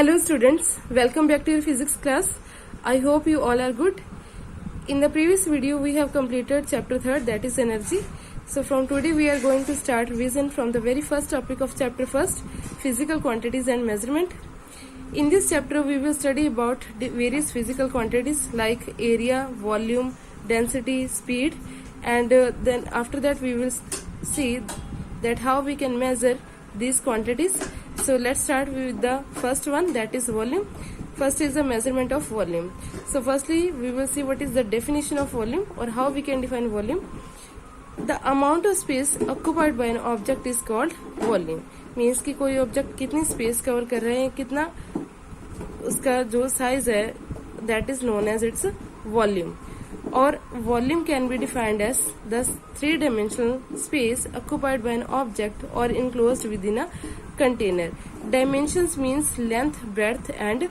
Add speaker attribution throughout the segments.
Speaker 1: Hello students, welcome back to your physics class. I hope you all are good. In the previous video we have completed chapter 3rd, that is energy. So from today we are going to start revision from the very first topic of chapter 1st, physical quantities and measurement. In this chapter we will study about various physical quantities like area, volume, density, speed, and then after that we will see that how we can measure these quantities. So let's start with the first one, that is volume. First is the measurement of volume. So firstly we will see what is the definition of volume or how we can define volume. The amount of space occupied by an object is called volume. Means कि कोई object कितनी space cover कर रहे हैं, कितना उसका जो size है, that is known as its volume. Or volume can be defined as the three-dimensional space occupied by an object or enclosed within a container. Dimensions means length, breadth and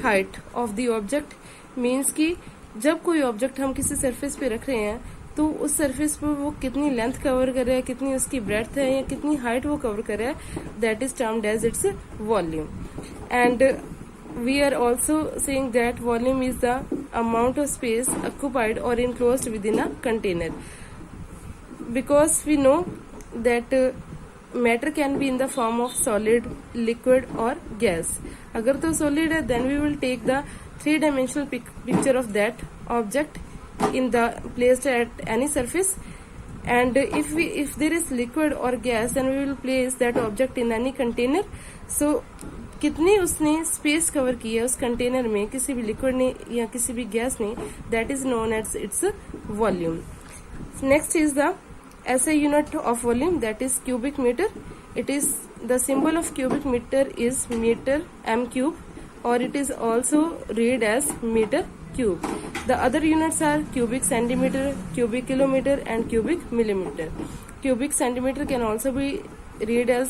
Speaker 1: height of the object. Means कि जब कोई object हम किसी surface पे रख रहे हैं तो उस सरफेस पर वो कितनी लेंथ कवर कर रहा है, कितनी उसकी ब्रेड्थ है या कितनी हाइट वो कवर कर रहा है, that is termed as its volume. And we are also saying that volume is the amount of space occupied or enclosed within a container, because we know that matter can be in the form of solid, liquid or gas. अगर तो solid है then we will take the three-dimensional picture of that object in the placed at any surface, and if there is liquid or gas then we will place that object in any container. So कितनी उसने space cover की है उस container में किसी भी liquid ने या किसी भी गैस ने, that is known as its volume. Next is the SI unit of volume, that is cubic metre. It is the symbol of cubic metre is metre m cube, और it is also read as metre cube. The other units are cubic centimetre, cubic kilometre and cubic millimetre. Cubic centimetre can also be read as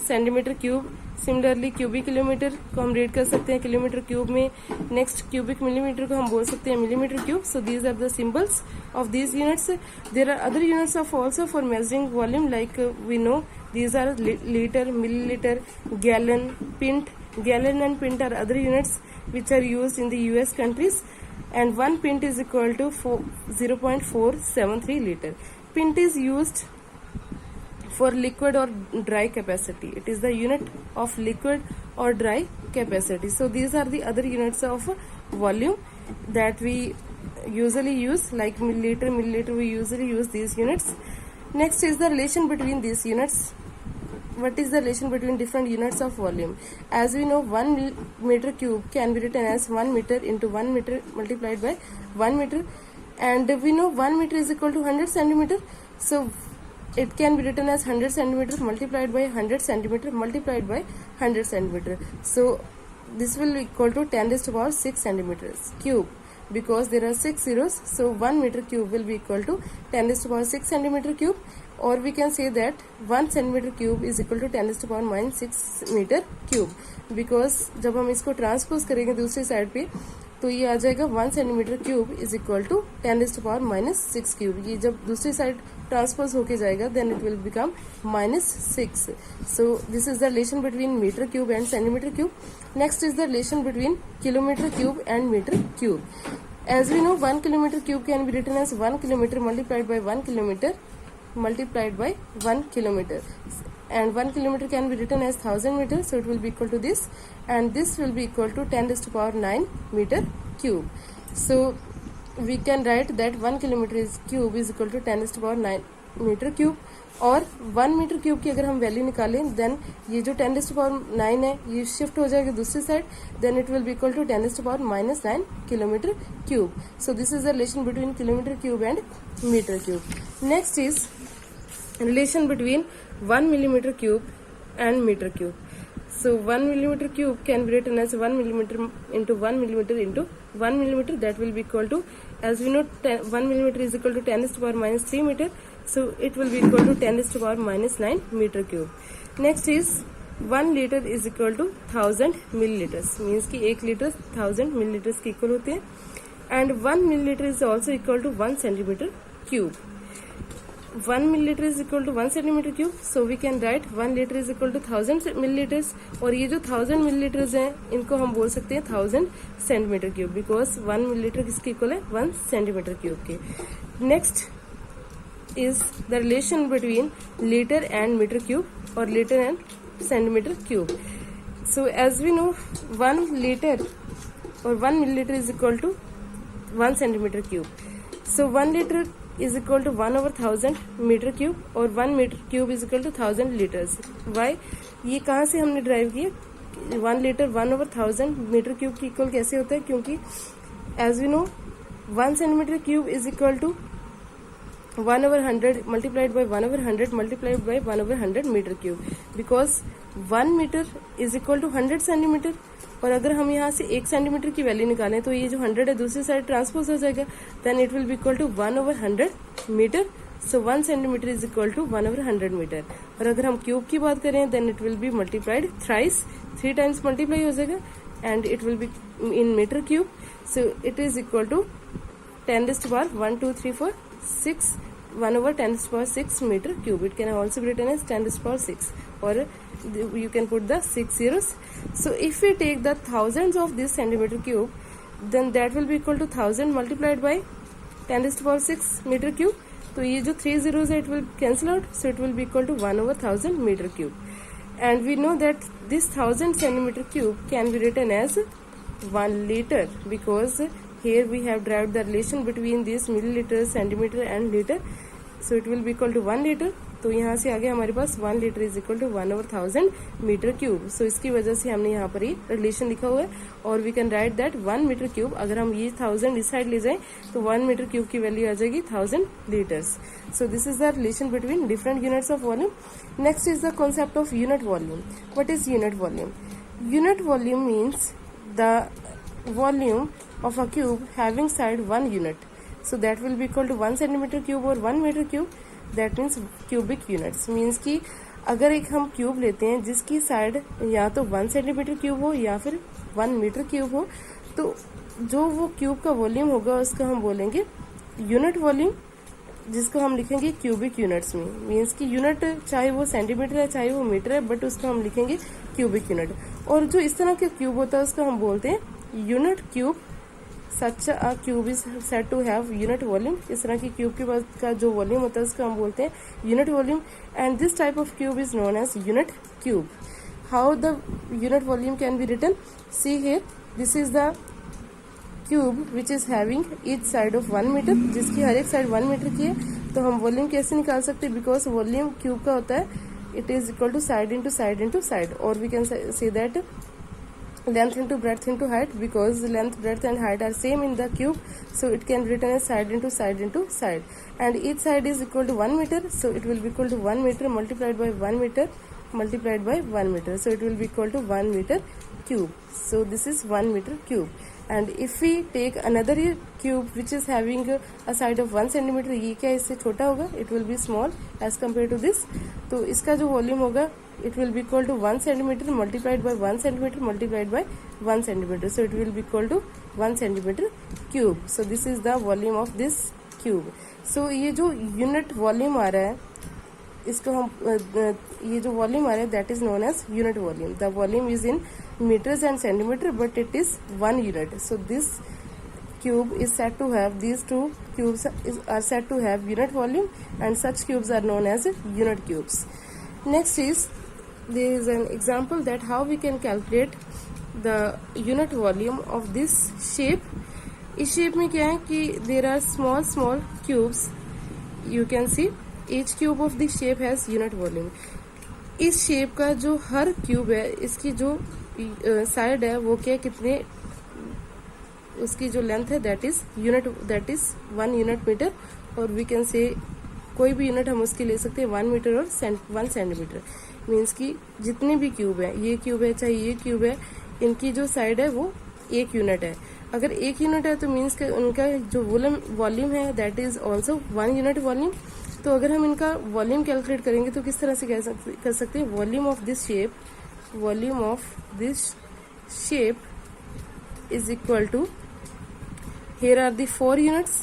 Speaker 1: centimetre cube. Similarly cubic kilometre को हम read कर सकते हैं kilometre cube में. Next cubic millimetre को हम बोल सकते हैं millimetre cube. So these are the symbols of these units. There are other units of also for measuring volume, like we know these are litre, millilitre, gallon, pint. Gallon and pint are other units which are used in the US countries, and 1 pint is equal to 0.473 liter. Pint is used for liquid or dry capacity. It is the unit of liquid or dry capacity. So these are the other units of volume that we usually use, like milliliter we usually use these units. Next is the relation between these units. What is the relation between different units of volume? As we know, 1 meter cube can be written as 1 meter into 1 meter multiplied by 1 meter, and we know 1 meter is equal to 100 centimeter. So it can be written as 100 centimeter multiplied by 100 centimeter multiplied by 100 centimeter. So this will equal to 10 raised to power 6 centimeters cube, because there are 6 zeros. So 1 meter cube will be equal to 10 raised to power 6 centimeter cube, or we can say that 1 centimeter cube is equal to 10 raised to power minus 6 meter cube, because जब हम इसको transpose करेंगे दूसरी side पे तो ये आ जाएगा 1 centimetre cube is equal to 10 raised to power minus 6 cube. ये जब दूसरी साइड ट्रांसपोज होके जाएगा then it will become -6. So this is the relation between metre cube and centimetre cube. Next is the relation between kilometre cube and metre cube. As we know 1 kilometre cube can be written as 1 kilometre multiplied by 1 kilometre multiplied by 1 kilometer, and 1 kilometer can be written as 1000 meters, so it will be equal to this, and this will be equal to 10 raised to power 9 meter cube. So we can write that 1 kilometer cube is equal to 10 raised to power 9 meter cube. और 1 metre cube की अगर हम value निकालें then ये जो 10 raised to power 9 है ये shift हो जाएगा दूसरी side, then it will be equal to 10 raised to power minus 9 kilometre cube. So this is the relation between kilometre cube and metre cube. Next is relation between 1 millimeter cube and meter cube. So 1 millimeter cube can be written as 1 millimeter into 1 millimeter into 1 millimeter, that will be equal to, as we know 1 millimeter is equal to 10 raised to power minus 3 meter, so it will be equal to 10 raised to power minus 9 meter cube. Next is 1 liter is equal to 1000 milliliters, means कि 1 litre 1000 milliliters के equal होते हैं, and 1 milliliter is also equal to 1 centimeter cube. 1 milliliter is equal to 1 centimeter cube, so we can write 1 liter is equal to 1000 milliliters, और ये जो 1000 milliliters हैं इनको हम बोल सकते हैं 1000 centimeter cube, because 1 milliliter किसके इक्वल है 1 centimeter cube के. Next is the relation between liter and meter cube or liter and centimeter cube. So as we know 1 liter or 1 milliliter is equal to 1 centimeter cube. So 1 liter is equal to 1 over 1000 meter cube और 1 meter cube is equal to 1000 liters. Why? ये कहाँ से हमने drive किया? 1 liter 1 over 1000 meter cube की equal कैसे होता है? क्योंकि as we know 1 centimeter cube is equal to 1 over 100 multiplied by 1 over 100 multiplied by 1 over 100 meter cube, because 1 meter is equal to 100 centimeter. और अगर हम यहाँ से 1 सेंटीमीटर की वैल्यू निकालें तो ये जो 100 है दूसरी साइड ट्रांसपोज हो जाएगा, then it will be equal to 1 over 100 metre. So 1 centimetre is equal to 1 over 100 metre. और अगर हम क्यूब की बात करें then it will be multiplied thrice, 3 times multiply हो जाएगा and it will be in metre cube. So it is equal to 10 raised to power 1 2 3 4 6 1 over 10 raised to power 6 meter cube. It can also be written as 10 raised to power 6, or you can put the 6 zeros. So if we take the thousands of this centimeter cube, then that will be equal to 1000 multiplied by 10 raised to power 6 meter cube. तो ये जो 3 zeros है it will cancel out, so it will be equal to 1 over 1000 meter cube. And we know that this 1000 centimeter cube can be written as 1 liter, because here we have derived the relation between these milliliter, centimeter and liter. So it will be equal to 1 liter. तो यहाँ से आगे हमारे पास 1 liter is equal to 1 over 1000 meter cube. So इसकी वजह से हमने यहाँ पर ये रिलेशन लिखा हुआ है, और we can write that 1 meter cube, अगर हम ये 1000 इस साइड ले जाएं तो 1 meter cube की वैल्यू आ जाएगी 1000 liters. So this is the relation between different units of volume. Next is the concept of unit volume. What is unit volume? Unit volume means the volume of a cube having side 1 unit. So that will be equal to 1 centimeter cube or 1 meter cube. That means cubic units. Means कि अगर एक हम cube लेते हैं जिसकी side या तो 1 centimetre cube हो या फिर 1 मीटर क्यूब हो, तो जो वो क्यूब का वॉल्यूम होगा उसको हम बोलेंगे यूनिट वॉल्यूम, जिसको हम लिखेंगे क्यूबिक यूनिट्स में. मीन्स कि यूनिट चाहे वो सेंटीमीटर है चाहे वो मीटर है, बट उसको हम लिखेंगे क्यूबिक यूनिट. और जो इस तरह के क्यूब होता है उसको हम बोलते हैं unit cube. Such a cube is said to have unit volume. इस तरह की क्यूब के पास का जो वॉल्यूम होता है उसको हम बोलते हैं unit volume. And this type of cube is known as unit cube. How the unit volume can be written? See here, this is the cube which is having each side of 1 metre, जिसकी हर एक side 1 metre की है. तो हम volume कैसे निकाल सकते हैं? बिकॉज वॉल्यूम क्यूब का होता है it is equal to side into side into side, और we can say that length into breadth into height, because length, breadth and height are same in the cube, so it can be written as side into side into side. And each side is equal to 1 meter, so it will be equal to 1 meter multiplied by 1 meter multiplied by 1 meter, so it will be equal to 1 meter cube. So this is 1 meter cube. And if we take another cube which is having a side of 1 centimeter, ये क्या इससे छोटा होगा? It will be small as compared to this. तो इसका जो volume होगा it will be equal to 1 centimeter multiplied by 1 centimeter multiplied by 1 centimeter, so it will be equal to 1 centimeter cube. So this is the volume of this cube. So ये जो unit volume आ रहा है इसको हम ये जो volume आ रहा है that is known as unit volume. The volume is in meters and centimeter, but it is 1 unit. So this cube is said to have, these two cubes are said to have unit volume, and such cubes are known as unit cubes. Next is, there is an example that how we can calculate the unit volume of this shape. इस shape में क्या है कि there are small cubes. You can see each cube of this shape has unit volume. इस shape का जो हर cube है इसकी जो साइड है वो क्या कितने, उसकी जो लेंथ है that is unit, that is 1 unit metre. और वी कैन से कोई भी यूनिट हम उसकी ले सकते हैं 1 मीटर और 1 सेंटीमीटर. मीन्स कि जितने भी क्यूब है, ये क्यूब है चाहे ये क्यूब है, इनकी जो साइड है वो 1 यूनिट है. अगर 1 यूनिट है तो मीन्स कि उनका जो वॉल्यूम है that is also 1 unit volume. तो अगर हम इनका वॉल्यूम कैलकुलेट करेंगे तो किस तरह से कर सकते हैं? Volume of this shape, volume of this shape is equal to, here are the 4 units,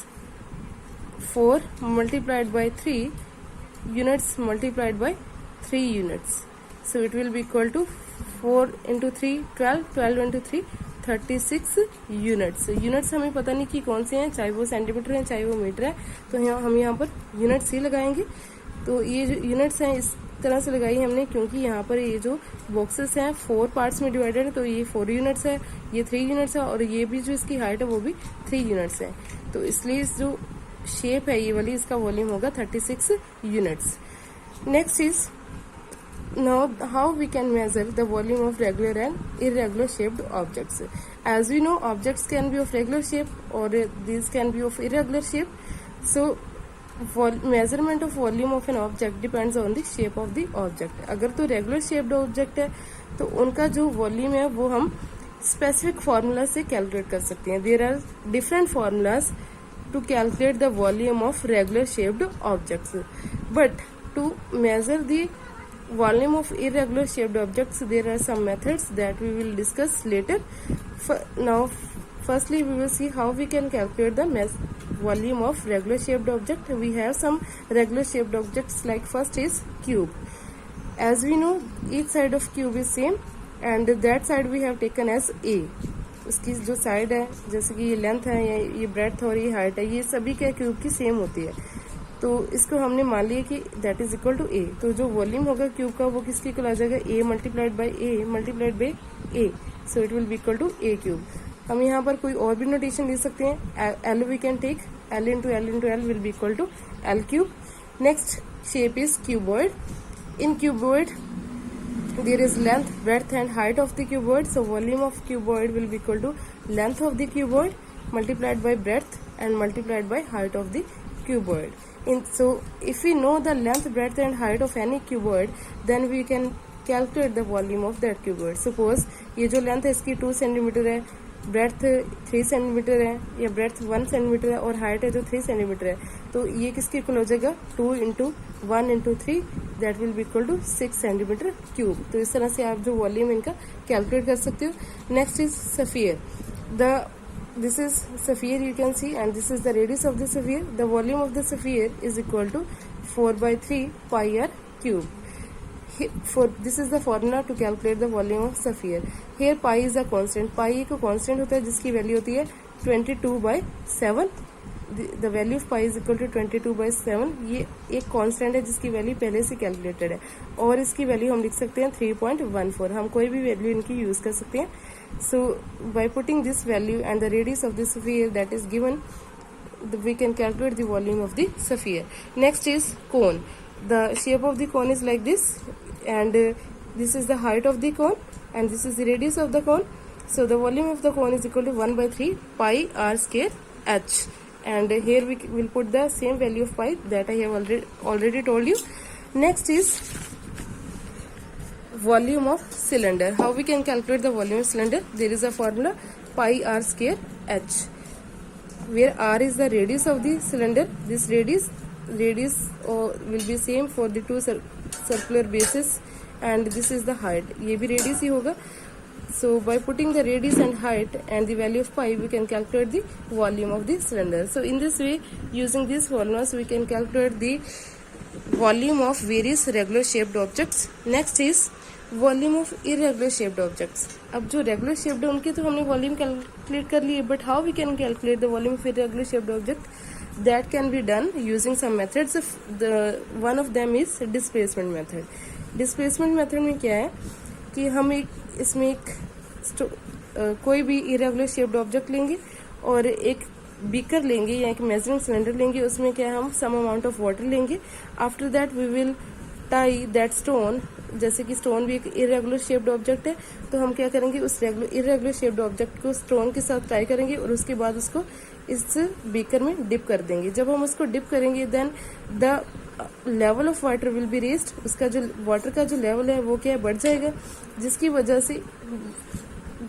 Speaker 1: 4 multiplied by 3 units multiplied by 3 units. So it will be equal to 4 into 3 12, 12 into 3 36 units. Units हमें पता नहीं कि कौन से हैं, चाहे वो centimetre है चाहे वो मीटर है, तो हम यहाँ पर यूनिट्स ही लगाएंगे. तो ये जो यूनिट्स हैं इस तरह से लगाई हमने क्योंकि यहाँ पर ये जो बॉक्सेस हैं 4 पार्ट्स में डिवाइडेड है, तो ये 4 यूनिट्स है, ये 3 यूनिट्स है और ये भी जो इसकी हाइट है वो भी 3 यूनिट्स है. तो इसलिए इस जो शेप है ये वाली, इसका वॉल्यूम होगा 36 units. Next is now how we can measure the volume of regular and irregular shaped objects. As we know, objects can be of regular shape or these can be of irregular shape. So measurement of volume of an object depends on the shape of the object. अगर तो regular shaped object है तो उनका जो volume है वो हम specific formula से calculate कर सकते हैं. There are different formulas to calculate the volume of regular shaped objects, but to measure the volume of irregular shaped objects there are some methods that we will discuss later. Now firstly we will see how we can calculate the volume of regular shaped object. We have some regular shaped objects, like first is cube. As we know, each side of cube is same and that side we have taken as a. उसकी जो side है, जैसे कि ये length है, ये breadth और ये हाइट है, ये सभी क्या क्यूब की सेम होती है. तो इसको हमने मान लिया कि दैट इज इक्वल टू ए. तो जो वॉल्यूम होगा क्यूब का वो किसके इक्वल आ जाएगा, a multiplied by a. So it will be equal to a cube. हम यहाँ पर कोई और भी नोटेशन ले सकते हैं. L we can take L into L will be equal to L cube. Next shape is cuboid. In cuboid there is length, breadth and height of the cuboid. So volume of cuboid will be equal to length of the cuboid multiplied by breadth and multiplied by height of the cuboid. So if we know the length, breadth and height of any cuboid, then we can calculate the volume of that cuboid. Suppose ये जो length है इसकी 2 centimetre है, breadth 3 centimetre है या breadth 1 centimetre है और height है जो 3 सेंटीमीटर है, तो ये किसके इक्वल हो जाएगा, 2 into 1 into 3 that will be equal to 6 centimetre cube. तो इस तरह से आप जो वॉल्यूम इनका कैलकुलेट कर सकते हो. Next is sphere. This is sphere you can see and this is the radius of the sphere. The volume of the sphere is equal to 4/3 pi r cube. This is the formula to calculate the volume of sphere. Here pi is a constant. Pi एक constant होता है जिसकी value होती है 22/7. The value of pi is equal to 22/7. ये एक constant है जिसकी वैल्यू पहले से कैलकुलेटेड है और इसकी वैल्यू हम लिख सकते हैं 3.14. हम कोई भी वैल्यू इनकी यूज कर सकते हैं. So by putting this value and the radius of the sphere that is given, we can calculate the volume of the sphere. Next is cone. The shape of the cone is like this and this is the height of the cone and this is the radius of the cone. So the volume of the cone is equal to 1/3 pi r square h. And here we will put the same value of pi that I have already told you. Next is volume of cylinder. How we can calculate the volume of cylinder? There is a formula pi r square h, where r is the radius of the cylinder. This radius will be same for the two circular bases and this is the height. ये भी radius ही होगा. So by putting the radius and height and the value of pi, we can calculate the volume of the cylinder. So in this way, using these formulas, we can calculate the volume of various regular shaped objects. Next is volume of irregular shaped objects. अब जो regular shaped है उनके तो हमने volume calculate कर लिए, but how we can calculate the volume of irregular shaped object? That can be done using some methods. One of them is displacement method. Displacement method में क्या है कि हम इसमें कोई भी इरेगुलर शेप्ड ऑब्जेक्ट लेंगे और एक बीकर लेंगे या एक मेजरिंग सिलेंडर लेंगे. उसमें क्या है, हम सम अमाउंट ऑफ वाटर लेंगे. After that we will tie that stone. जैसे कि स्टोन भी एक इरेगुलर शेप्ड ऑब्जेक्ट है, तो हम क्या करेंगे, उस इरेगुलर शेप्ड ऑब्जेक्ट को स्टोन के साथ टाई करेंगे और उसके बाद उसको इस बीकर में डिप कर देंगे. जब हम उसको डिप करेंगे then the level of water will be raised. उसका जो वाटर का जो लेवल है वो क्या है, बढ़ जाएगा, जिसकी वजह से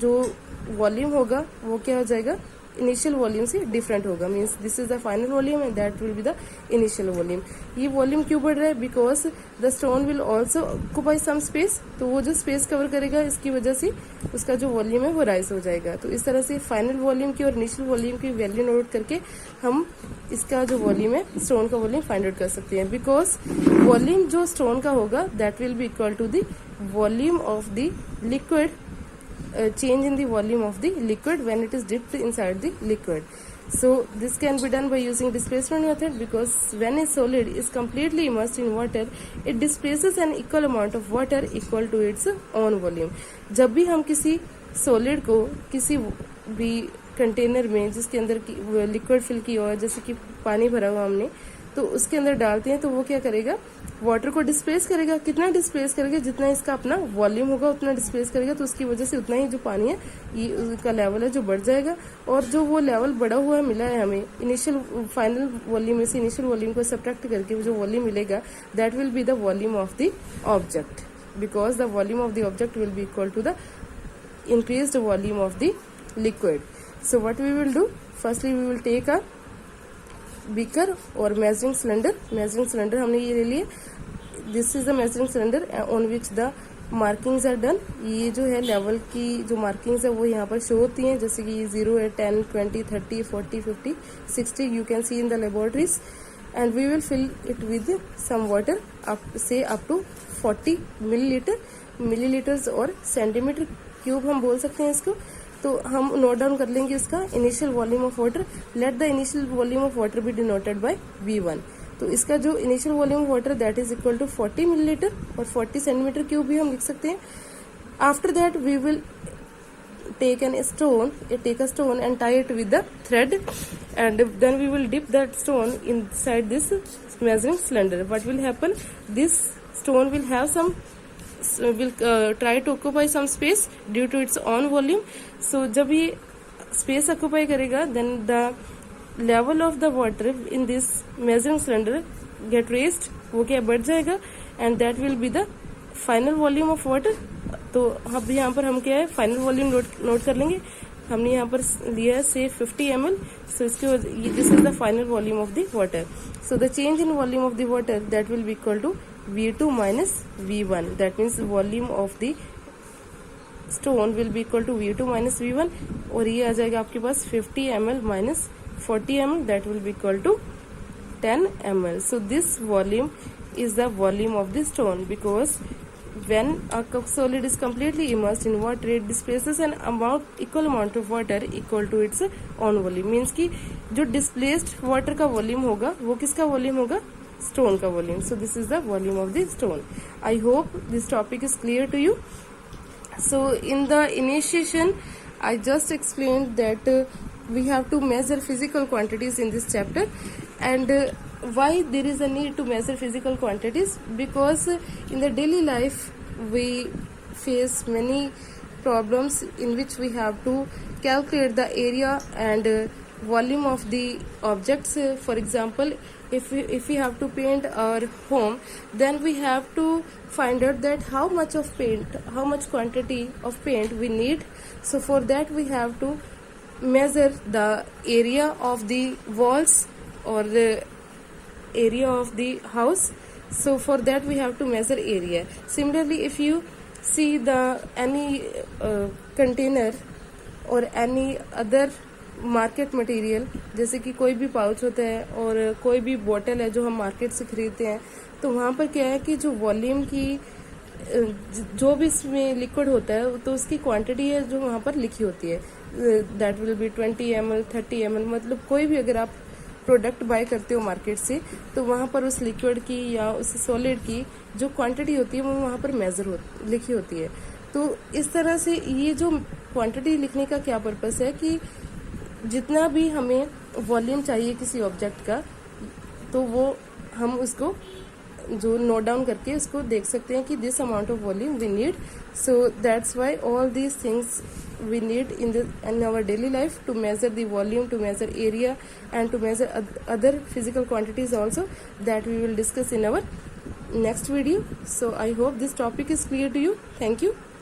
Speaker 1: जो वॉल्यूम होगा वो क्या हो जाएगा, इनिशियल वॉल्यूम से डिफरेंट होगा, means this is the final volume and that will be the initial volume. ये वॉल्यूम क्यों बढ़ रहा है? Because the stone will also occupy some space, तो वो जो स्पेस कवर करेगा इसकी वजह से उसका जो वॉल्यूम है वो राइज हो जाएगा। तो इस तरह से फाइनल वॉल्यूम की और इनिशियल वॉल्यूम की वैल्यू नोट करके हम इसका जो वॉल्यूम है, स्टोन का वॉल्यूम फाइंड आउट कर सकते हैं। बिकॉज वॉल्यूम जो स्टोन का होगा that will be equal to the volume of the liquid, change in the volume of the liquid when it is dipped inside the liquid. So this can be done by using displacement method, because when a solid is completely immersed in water, it displaces an equal amount of water equal to its own volume. जब भी हम किसी solid को किसी भी container में जिसके अंदर लिक्विड फिल की हो, जैसे कि पानी भरा हुआ हमने, तो उसके अंदर डालते हैं तो वो क्या करेगा, वाटर को डिस्प्लेस करेगा। कितना डिस्प्लेस करेगा? जितना इसका अपना वॉल्यूम होगा उतना डिस्प्लेस करेगा, तो उसकी वजह से उतना ही जो पानी है ये उसका लेवल है जो बढ़ जाएगा। और जो वो लेवल बढ़ा हुआ है मिला है हमें इनिशियल फाइनल वॉल्यूम में से, इनिशियल वॉल्यूम को सब्ट्रैक्ट करके जो वॉल्यूम मिलेगा that will be the volume of the object, because the volume of the object will be equal to the increased volume of the liquid. So what we will do, firstly we will take a beaker और measuring cylinder. measuring cylinder हमने ये ले लिए, this is the measuring cylinder on which the markings are done. ये जो है level की जो मार्किंग्स है वो यहाँ पर शो होती हैं, जैसे कि 0 है, 10, 20, 30, 40, 50, 60 you can see in the laboratories. And we will fill it with some water up to 40 milliliters और सेंटीमीटर क्यूब हम बोल सकते हैं इसको। तो हम नोट डाउन कर लेंगे इसका initial volume of water. Let the initial volume of water be denoted by V1। तो इसका जो initial volume of water that is equal to 40 millilitre और 40 सेंटीमीटर क्यूब भी हम लिख सकते हैं। After that we will take a stone and tie it with the thread, and then we will dip that stone inside this measuring cylinder. What will happen? This stone will have will try to occupy some space due to its own volume. So जब ये space occupy करेगा, then the level of the water in this measuring cylinder get raised, वो क्या बढ़ जाएगा, and that will be the final volume of water. तो अब यहाँ पर हम क्या है फाइनल वॉल्यूम नोट कर लेंगे। हमने यहाँ पर लिया है से 50 ml, सो इसके this is the final volume of the water. So the change in volume of the water that will be equal to V2 minus V1, that means volume of the stone will be equal to V2 minus V1, और ये आ जाएगा आपके पास 50 ml minus 40 ml, that will be equal to 10 ml. So this volume is the volume of the stone, because when a solid is completely immersed in water, it displaces an equal amount of water equal to its own volume. Means कि जो displaced water का volume होगा वो किसका volume होगा? Stone का volume. So this is the volume of the stone. I hope this topic is clear to you. So in the initiation, I just explained that we have to measure physical quantities in this chapter, and why there is a need to measure physical quantities, because in the daily life we face many problems in which we have to calculate the area and volume of the objects. For example, if we have to paint our home, then we have to find out that how much quantity of paint we need. So for that we have to measure the area of the walls or the area of the house. So for that we have to measure area. Similarly, if you see any container or any other market material, जैसे कि कोई भी pouch होता है और कोई भी बोतल है जो हम मार्केट से खरीदते हैं, तो वहाँ पर क्या है कि जो वॉल्यूम की जो भी इसमें लिक्विड होता है तो उसकी क्वांटिटी है जो वहाँ पर लिखी होती है, that will B 20 ml 30 ml। मतलब कोई भी अगर आप प्रोडक्ट बाय करते हो मार्केट से, तो वहाँ पर उस लिक्विड की या उस सॉलिड की जो क्वांटिटी होती है वो वहाँ पर लिखी होती है। तो इस तरह से ये जो क्वांटिटी लिखने का क्या पर्पस है कि जितना भी हमें वॉल्यूम चाहिए किसी ऑब्जेक्ट का, तो वो हम उसको जो नोट डाउन करके उसको देख सकते हैं कि this amount of volume we need. So that's why all these things we need in our daily life to measure the volume, to measure area, and to measure other physical quantities also, that we will discuss in our next video. So I hope this topic is clear to you. Thank you.